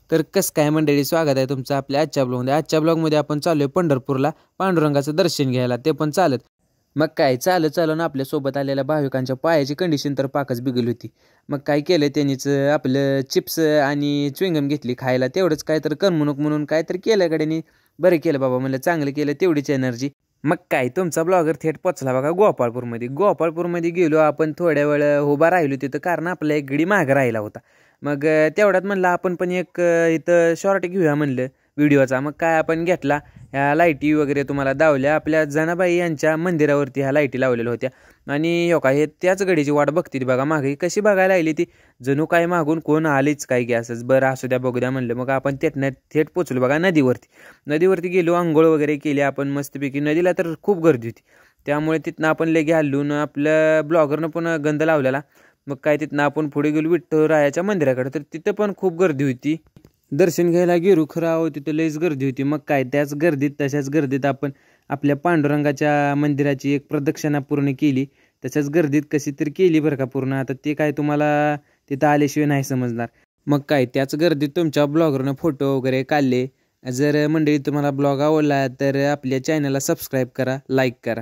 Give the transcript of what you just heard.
तर कसं काय मंडळी, स्वागत आहे तुमचं आपल्या आजच्या ब्लॉगमध्ये. आजच्या ब्लॉगमध्ये आपण चालू आहे पंढरपूरला पांडुरंगाचं दर्शन घ्यायला, ते पण चालत. मग काय चालून आपल्यासोबत आलेल्या भाविकांच्या पायाची कंडिशन तर पाकच बिघडली होती. मग काय केलं त्यांनीच, आपलं चिप्स आणि च्युइंगम घेतली खायला. तेवढंच काय तर करमणूक म्हणून काय तर केलं गड्यांनी. बरं केलं बाबा, म्हणलं चांगलं केलं, तेवढीच एनर्जी. मग काय तुमचा ब्लॉगर थेट पोचला बघा गोपाळपूरमध्ये गेलो आपण. थोड्या वेळ उभा राहिलो तिथं, कारण आपला एक गडी मागं राहिला होता. मग तेवढ्यात म्हणलं आपण पण एक इथं शॉर्ट घेऊया म्हणलं व्हिडिओचा. मग काय आपण घेतला, ह्या लाईटी वगैरे तुम्हाला दावल्या. आपल्या जनाबाई यांच्या मंदिरावरती ह्या लाईटी लावलेल्या होत्या. आणि हो काय, हे त्याच गडीची वाट बघते बघा मागे, कशी बघायला लागली ती, जणू काय मागून कोण आलीच काय की असंच. बरं असू द्या, बघू द्या म्हणलं. मग आपण थेट पोचलो बघा नदीवरती गेलो, आंघोळ वगैरे केली आपण मस्तपैकी. नदीला तर खूप गर्दी होती, त्यामुळे तिथनं आपण लगे हल्लून आपल्या ब्लॉगरनं पण गंध लावलेला. मग काय तिथनं आपण पुढे गेलो विठ्ठलरायाच्या मंदिराकडे, तर तिथं पण खूप गर्दी होती. दर्शन घ्यायला गेलो खरं आहो, तिथं लईच गर्दी होती. मग काय तशाच गर्दीत आपण आपल्या पांडुरंगाच्या मंदिराची एक प्रदक्षिणा पूर्ण केली. तशाच गर्दीत कशी तरी केली बरं का पूर्ण. आता ते काय तुम्हाला तिथं आल्याशिवाय नाही समजणार. मग काय त्याच गर्दीत तुमच्या ब्लॉगरनं फोटो वगैरे काढले. जर मंडळी तुम्हाला ब्लॉग आवडला तर आपल्या चॅनलला सबस्क्राईब करा, लाईक करा.